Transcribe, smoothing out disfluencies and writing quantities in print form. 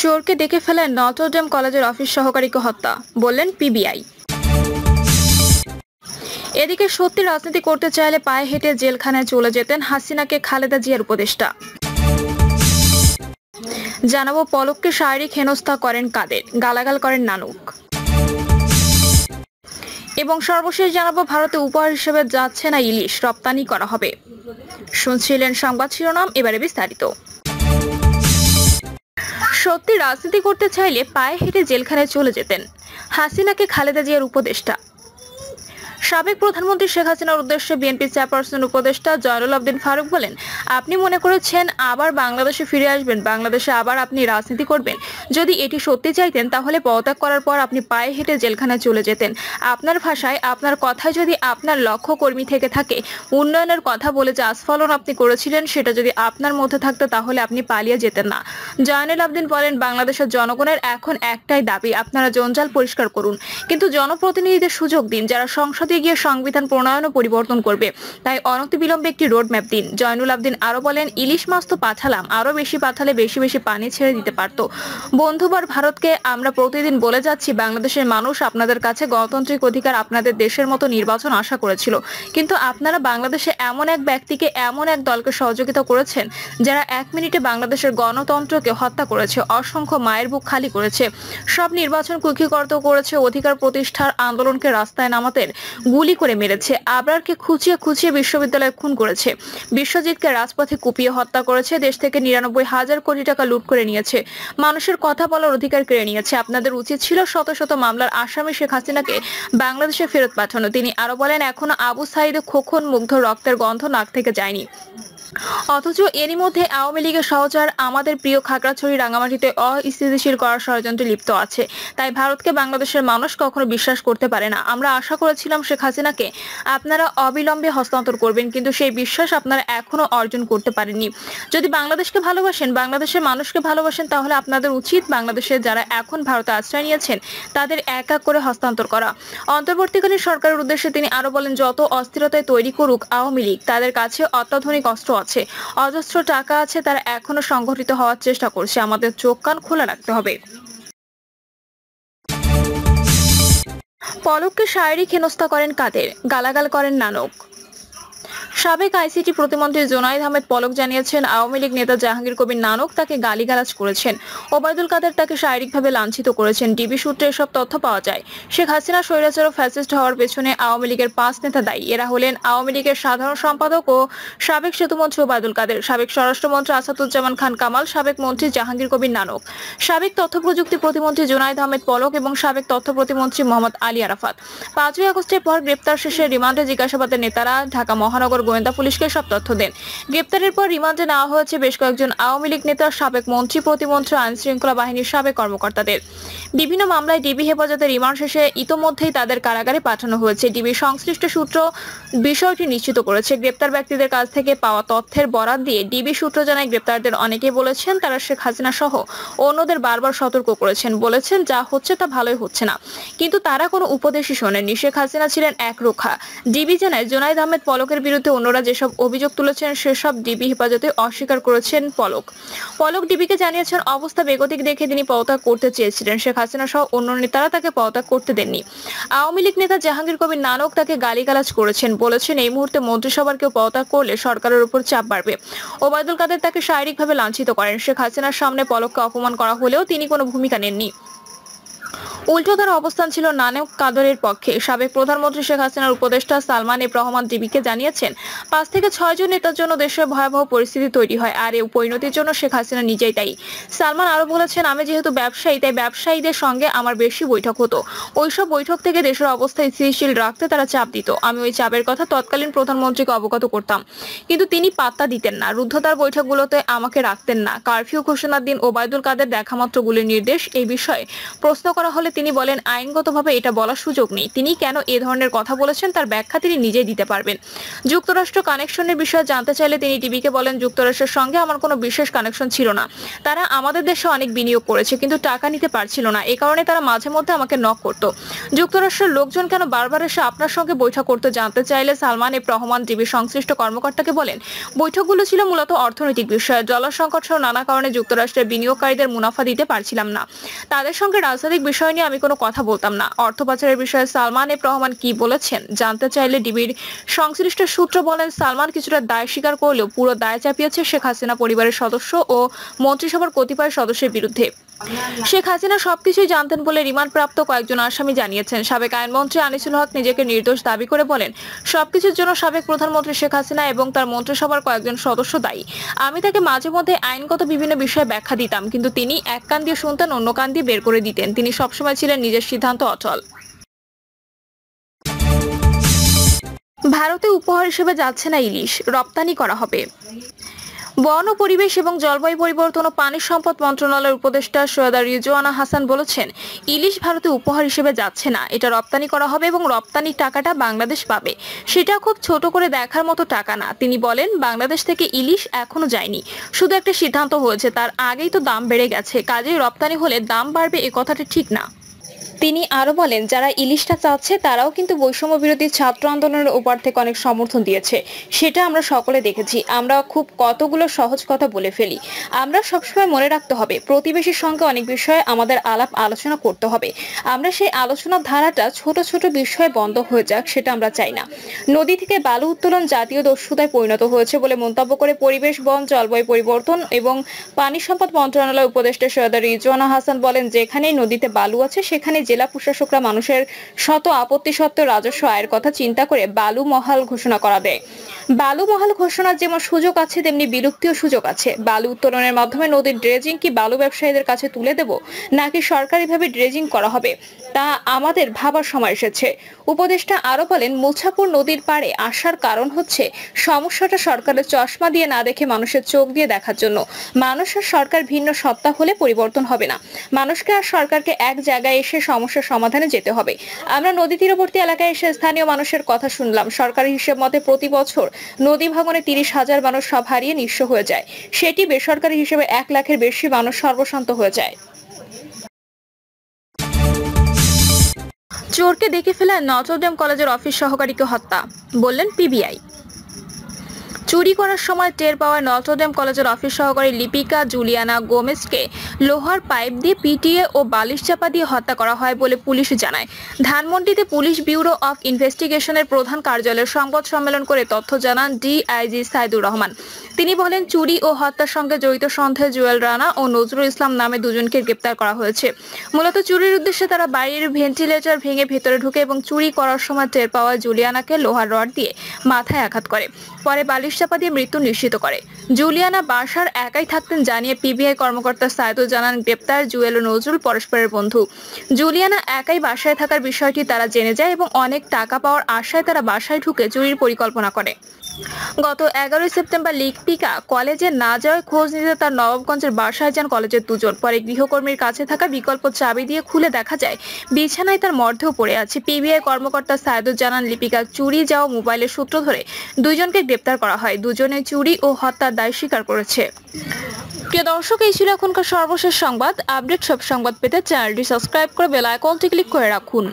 চোরকে দেখে ফেলায় নটরডেম কলেজের অফিস সহকারীকে হত্যা, বললেন পিবিআই। এদিকে সত্যি রাজনীতি করতে চাইলে পায়ে হেঁটে জেলখানায় চলে যেতেন হাসিনাকে খালেদা জিয়ার উপদেষ্টা। জানাবো পলককে শারীরিক হেনস্থা করেন কাদের, গালাগাল করেন নানুক। এবং সর্বশেষ জানাবো ভারতে উপহার হিসেবে যাচ্ছে না ইলিশ, রপ্তানি করা হবে। শুনছিলেন সংবাদ শিরোনাম, এবারে বিস্তারিত। সত্যি রাজনীতি করতে চাইলে পায়ে হেঁটে জেলখানায় চলে যেতেন হাসিনাকে খালেদা জিয়ার উপদেষ্টা। সাবেক প্রধানমন্ত্রী শেখ হাসিনার উদ্দেশ্যে বিএনপি চেয়ারপারসন উপদেষ্টা জয়নুল আবদিন ফারুক বলেন, আপনি মনে করেছেন আবার বাংলাদেশে ফিরে আসবেন, বাংলাদেশে আবার আপনি রাজনীতি করবেন। যদি এটি সত্যি চাইতেন তাহলে পদত্যাগ করার পর আপনি পায়ে হেঁটে জেলখানায় চলে যেতেন। আপনার ভাষায়, আপনার কথায় যদি আপনার লক্ষ্য কর্মী থেকে থাকে, উন্নয়নের কথা বলে যে আস্ফালন আপনি করেছিলেন সেটা যদি আপনার মধ্যে থাকতো তাহলে আপনি পালিয়ে যেতেন না। জয়নুল আবদিন বলেন, বাংলাদেশের জনগণের এখন একটাই দাবি, আপনারা জঞ্জাল পরিষ্কার করুন, কিন্তু জনপ্রতিনিধিদের সুযোগ দিন যারা সংসদে গিয়ে সংবিধান প্রণয়ন ও পরিবর্তন করবে। তাই অনতিবিলম্বে একটি রোডম্যাপ দিন। জয়নুল আবদিন আরো বলেন, ইলিশ মাছ তো পাঠালাম, আরো বেশি পাঠালে বেশি বেশি পানি ছেড়ে দিতে পারতো। বন্ধুবর ভারতকে আমরা প্রতিদিন বলে যাচ্ছি, বাংলাদেশের মানুষ আপনাদের কাছে গণতান্ত্রিক অধিকার, আপনাদের দেশের মতো নির্বাচন আশা করেছিল, কিন্তু আপনারা বাংলাদেশে এমন এক ব্যক্তিকে, এমন এক দলকে সহযোগিতা করেছেন যারা 1 মিনিটে বাংলাদেশের গণতন্ত্রকে হত্যা করেছে, অসংখ্য মায়ের বুক খালি করেছে, সব নির্বাচন কুক্ষিগত করেছে, অধিকার প্রতিষ্ঠার আন্দোলনকে রাস্তায় নামাতে গুলি করে মেরেছে, আবরারকে খুঁচিয়ে খুঁচিয়ে বিশ্ববিদ্যালয়ে খুন করেছে, বিশ্বজিৎকে রাজপথে কুপিয়ে হত্যা করেছে, দেশ থেকে 99,000 কোটি টাকা লুট করে নিয়েছে, মানুষের কথা বলার অধিকার কেড়ে নিয়েছে। আপনাদের উচিত ছিল শত শত মামলার আসামি শেখ হাসিনাকে বাংলাদেশে ফেরত পাঠানো। তিনি আরো বলেন, এখনো আবু সাইদে খোকন মুগ্ধ রক্তের গন্ধ নাক থেকে যায়নি, অথচ এরই মধ্যে আওয়ামী লীগের সহচর আমাদের প্রিয় খাগড়াছড়ি রাঙামাটিতে অস্থিতিশীল করার ষড়যন্ত্রে লিপ্ত আছে। তাই ভারতকে বাংলাদেশের মানুষ কখনো বিশ্বাস করতে পারে না। আমরা আশা করেছিলাম শেখ হাসিনাকে আপনারা অবিলম্বে হস্তান্তর করবেন, কিন্তু সেই বিশ্বাস আপনারা এখনো অর্জন করতে পারেননি। যদি বাংলাদেশকে ভালোবাসেন, বাংলাদেশের মানুষকে ভালোবাসেন, তাহলে আপনাদের উচিত বাংলাদেশে যারা এখন ভারতে আশ্রয় নিয়েছেন তাদের এক এক করে হস্তান্তর করা। অন্তর্বর্তীকালীন সরকারের উদ্দেশ্যে তিনি আরো বলেন, যত অস্থিরতায় তৈরি করুক আওয়ামী লীগ, তাদের কাছে অত্যাধুনিক অস্ত্র আছে, অজস্র টাকা আছে, তারা এখনো সংগঠিত হওয়ার চেষ্টা করছে। আমাদের চোখ কান খোলা রাখতে হবে। পলককে শারীরিক হেনস্থা করেন কাদের, গালাগাল করেন নানক। সাবেক আইসিটি প্রতিমন্ত্রী জুনায়েদ আহমেদ পলক জানিয়েছেন, আওয়ামী লীগ নেতা জাহাঙ্গীর কবির নানক তাকে গালিগালাজ করেছেন, ওবায়দুল কাদের তাকে শারীরিকভাবে লাঞ্ছিত করেছেন। ডিবি সূত্রে এসব তথ্য পাওয়া যায়। শেখ হাসিনা স্বৈরাচার ও ফ্যাসিস্ট হওয়ার পেছনে আওয়ামী লীগের 5 নেতা দায়ী। এরা হলেন আওয়ামী লীগের সাধারণ সম্পাদক ও সাবেক সেতুমন্ত্রী ওবায়দুল কাদের, সাবেক স্বরাষ্ট্রমন্ত্রী আসাদুজ্জামান খান কামাল, সাবেক মন্ত্রী জাহাঙ্গীর কবির নানক, সাবেক তথ্য প্রযুক্তি প্রতিমন্ত্রী জুনায়েদ আহমেদ পলক এবং সাবেক তথ্য প্রতিমন্ত্রী মোহাম্মদ আলী আরাফাত। 5ই আগস্টের পর গ্রেপ্তার শেষে রিমান্ডে জিজ্ঞাসাবাদের নেতারা ঢাকা মহানগর গোয়েন্দা পুলিশকে সব তথ্য দেন। গ্রেপ্তারের পর রিমান্ডে নেওয়া হয়েছে বেশ কয়েকজন আওয়ামী লীগ নেতা, সাবেক মন্ত্রী, প্রতিমন্ত্রী, আইন শৃঙ্খলা বাহিনীর সাবেক কর্মকর্তাদের। বিভিন্ন মামলায় ডিবি হেফাজতে রিমান্ড শেষে ইতোমধ্যেই তাদের কারাগারে পাঠানো হয়েছে। ডিবি সংশ্লিষ্ট সূত্র বিষয়টি নিশ্চিত করেছে। গ্রেপ্তার ব্যক্তিদের কাছ থেকে পাওয়া তথ্যের বরাত দিয়ে ডিবি সূত্র জানায়, গ্রেপ্তারদের অনেকেই বলেছেন তারা শেখ হাসিনা সহ অন্যদের বারবার সতর্ক করেছেন, বলেছেন যা হচ্ছে তা ভালোই হচ্ছে না, কিন্তু তারা কোনো উপদেশই শোনেননি। শেখ হাসিনা ছিলেন একরোখা। ডিবি জানায়, জুনায়েদ আহমেদ পলকের বিরুদ্ধে অন্যরা যেসব অভিযোগ তুলেছেন সেসব ডিবি হেফাজতে অস্বীকার করেছেন পলক। ডিবিকে জানিয়েছেন, অবস্থা বেগতিক দেখে তিনি পদত্যাগ করতে চেয়েছিলেন। শেখ হাসিনা সহ অন্য নেতারা তাকে পদত্যাগ করতে দেননি। আওয়ামী লীগ নেতা জাহাঙ্গীর কবির নানক তাকে গালিগালাজ করেছেন, বলেছেন এই মুহূর্তে মন্ত্রিসভার কেউ পদত্যাগ করলে সরকারের উপর চাপ বাড়বে। ওবায়দুল কাদের তাকে শারীরিকভাবে লাঞ্ছিত করেন। শেখ হাসিনার সামনে পলককে অপমান করা হলেও তিনি কোনো ভূমিকা নেননি। উল্টো তার অবস্থান ছিল নানক কাদরের পক্ষে। সাবেক প্রধানমন্ত্রী শেখ হাসিনার উপদেষ্টা সালমান এফ রহমান ডিবিকে জানিয়েছেন, 5 থেকে 6 জন নেতার জন্য দেশে ভয়াবহ পরিস্থিতি তৈরি হয়, আর এই পরিণতির জন্য শেখ হাসিনা নিজেই দায়ী। সালমান আরো বলেছেন, আমি যেহেতু ব্যবসায়ী, তাই ব্যবসায়ীদের সঙ্গে আমার বেশি বৈঠক হতো। ওইসব বৈঠক থেকে দেশের অবস্থা স্থিতিশীল রাখতে তারা চাপ দিত। আমি ওই চাপের কথা তৎকালীন প্রধানমন্ত্রীকে অবগত করতাম, কিন্তু তিনি পাত্তা দিতেন না। রুদ্ধতার বৈঠকগুলোতে আমাকে রাখতেন না। কারফিউ ঘোষণার দিন ওবায়দুল কাদের দেখামাত্র গুলির নির্দেশ, এই বিষয়ে প্রশ্ন করা হলে তিনি বলেন, আইনগতভাবে এটা বলার সুযোগ নেই। তিনি কেন এ ধরনের কথা বলেছেন তার ব্যাখ্যা তিনি নিজেই দিতে পারবেন। যুক্তরাষ্ট্র কানেকশনের বিষয়ে জানতে চাইলে তিনি টিভিকে বলেন, যুক্তরাষ্ট্রের সঙ্গে আমার কোনো বিশেষ কানেকশন ছিল না। তারা আমাদের দেশে অনেক বিনিয়োগ করেছে, কিন্তু টাকা নিতে পারছিল না। এ কারণে তারা মাঝে মধ্যে আমাকে নক করত। যুক্তরাষ্ট্রের লোকজন কেন বারবার এসে আপনার সঙ্গে বৈঠক করতে জানতে চাইলে সালমান এফ রহমান টিভির সংশ্লিষ্ট কর্মকর্তাকে বলেন, বৈঠকগুলো ছিল মূলত অর্থনৈতিক বিষয়ে। ডলার সংকট সহ নানা কারণে যুক্তরাষ্ট্রের বিনিয়োগকারীদের মুনাফা দিতে পারছিলাম না। তাদের সঙ্গে রাজনৈতিক বিষয় নিয়ে আমি কোনো কথা বলতাম না। অর্থ পাচারের বিষয়ে সালমান এফ রহমান কি বলেছেন জানতে চাইলে ডিবির সংশ্লিষ্ট সূত্র বলেন, সালমান কিছুটা দায় স্বীকার করলেও পুরো দায় চাপিয়েছে শেখ হাসিনা পরিবারের সদস্য ও মন্ত্রিসভার কতিপয় সদস্যের বিরুদ্ধে। শেখ হাসিনা সবকিছুই জানতেন বলে রিমান্ডপ্রাপ্ত কয়েকজন আসামি জানিয়েছেন। সাবেক আইনমন্ত্রী আনিসুল হক নিজেকে নির্দোষ দাবি করে বলেন, সবকিছুর জন্য সাবেক প্রধানমন্ত্রী শেখ হাসিনা এবং তার মন্ত্রিসভার কয়েকজন সদস্য দায়ী। আমি তাকে মাঝে মধ্যে আইনগত বিভিন্ন বিষয়ে ব্যাখ্যা দিতাম, কিন্তু তিনি এক কান দিয়ে শুনতেন, অন্য কান দিয়ে বের করে দিতেন। তিনি সবসময় ছিলেন নিজের সিদ্ধান্ত অচল। ভারতে উপহার হিসেবে যাচ্ছে না ইলিশ, রপ্তানি করা হবে। বন ও পরিবেশ এবং জলবায়ু পরিবর্তন ও পানি সম্পদ মন্ত্রণালয়ের উপদেষ্টা সৈয়দা রিজওয়ানা হাসান বলেছেন, ইলিশ ভারতে উপহার হিসেবে যাচ্ছে না, এটা রপ্তানি করা হবে এবং রপ্তানির টাকাটা বাংলাদেশ পাবে। সেটা খুব ছোট করে দেখার মতো টাকা না। তিনি বলেন, বাংলাদেশ থেকে ইলিশ এখনো যায়নি, শুধু একটা সিদ্ধান্ত হয়েছে, তার আগেই তো দাম বেড়ে গেছে। কাজেই রপ্তানি হলে দাম বাড়বে, এ কথাটা ঠিক না। তিনি আরো বলেন, যারা ইলিশটা চাচ্ছে তারাও কিন্তু বৈষম্য বিরোধী ছাত্র আন্দোলনের উপর থেকে অনেক সমর্থন দিয়েছে, সেটা আমরা সকলে দেখেছি। আমরা খুব কতগুলো সহজ কথা বলে ফেলি। আমরা সবসময় মনে রাখতে হবে, প্রতিবেশীর সঙ্গে অনেক বিষয়ে আমাদের আলাপ আলোচনা করতে হবে। আমরা সেই আলোচনার ধারাটা ছোট ছোট বিষয়ে বন্ধ হয়ে যাক, সেটা আমরা চাই না। নদী থেকে বালু উত্তোলন জাতীয় দস্যুতায় পরিণত হয়েছে বলে মন্তব্য করে পরিবেশ, বন, জলবায়ু পরিবর্তন এবং পানি সম্পদ মন্ত্রণালয়ের উপদেষ্টা সৈয়দা রিজওয়ানা হাসান বলেন, যেখানেই নদীতে বালু আছে সেখানে জেলা প্রশাসকরা মানুষের শত আপত্তি সত্ত্বেও রাজস্ব আয়ের কথা চিন্তা করে বালু মহাল ঘোষণা করা দেয়। বালু মহাল ঘোষণার যেমন সুযোগ আছে, তেমনি বিলুপ্তিও সুযোগ আছে। বালু উত্তোলনের মাধ্যমে নদীর ড্রেজিং কি বালু ব্যবসায়ীদের কাছে তুলে দেব, নাকি সরকারিভাবে ড্রেজিং করা হবে, তা আমাদের ভাবার সময় এসেছে। উপদেষ্টা আরো বলেন, মুছাপুর নদীর পাড়ে আসার কারণ হচ্ছে সমস্যাটা সরকারের চশমা দিয়ে না দেখে মানুষের চোখ দিয়ে দেখার জন্য। মানুষের সরকার ভিন্ন সত্তা হলে পরিবর্তন হবে না। মানুষকে আর সরকারকে এক জায়গায় এসে সমস্যার সমাধানে যেতে হবে। আমরা নদী তীরবর্তী এলাকায় এসে স্থানীয় মানুষের কথা শুনলাম। সরকারি হিসেব মতে প্রতি বছর নদী ভাঙনে 30,000 মানুষ সব হারিয়ে নিঃস্ব হয়ে যায়। সেটি বেসরকারি হিসেবে 1 লাখের বেশি মানুষ সর্বশান্ত হয়ে যায়। চোরকে দেখে ফেলা নটরডেম কলেজের অফিস সহকারীকে হত্যা, বললেন পিবিআই। চুরি করার সময় টের পাওয়া নটরডেম কলেজের অফিস সহকারী লিপিকা জুলিয়ানা গোমেজকে লোহার পাইপ দিয়ে পিটিয়ে ও বালিশ চাপা দিয়ে হত্যা করা হয় বলে পুলিশ জানায়। ধানমন্ডিতে পুলিশ ব্যুরো অফ ইনভেস্টিগেশনের প্রধান কার্যালয়ের সংবাদ সম্মেলন করে তথ্য জানান ডিআইজি সাইদুর রহমান। তিনি বলেন, চুরি ও হত্যার সঙ্গে জড়িত সন্দেহে জুয়েল রানা ও নজরুল ইসলাম নামে দুজনকে গ্রেপ্তার করা হয়েছে। মূলত চুরির উদ্দেশ্যে তারা বাড়ির ভেন্টিলেটর ভেঙে ভেতরে ঢুকে এবং চুরি করার সময় টের পাওয়া জুলিয়ানাকে লোহার রড দিয়ে মাথায় আঘাত করে, পরে বালিশ চাপা দিয়ে মৃত্যু নিশ্চিত করে। জুলিয়ানা বাসার একাই থাকতেন জানিয়ে পিবিআই কর্মকর্তা সাইদুল জানান, গ্রেপ্তার জুয়েল ও নজরুল পরস্পরের বন্ধু। জুলিয়ানা একাই বাসায় থাকার বিষয়টি তারা জেনে যায় এবং অনেক টাকা পাওয়ার আশায় তারা বাসায় ঢুকে চুরির পরিকল্পনা করে। গত 11 সেপ্টেম্বর লিপিকা কলেজে না যাওয়ায় খোঁজ নিতে তার নবাবগঞ্জের বাসায় যান কলেজের দুজন। পরে গৃহকর্মীর কাছে থাকা বিকল্প চাবি দিয়ে খুলে দেখা যায় বিছানায় তার মরদেহ পড়ে আছে। পিবিআই কর্মকর্তা সাইদুল জানান, লিপিকা চুরি যাওয়া মোবাইলের সূত্র ধরে দুজনকে গ্রেপ্তার করা হয়। দুজনে চুরি ও হত্যার দায় স্বীকার করেছে। প্রিয় দর্শক, এই ছিল এখনকার সর্বশেষ সংবাদ। আপডেট সব সংবাদ পেতে চ্যানেলটি সাবস্ক্রাইব করে বেল আইকনটি ক্লিক করে রাখুন।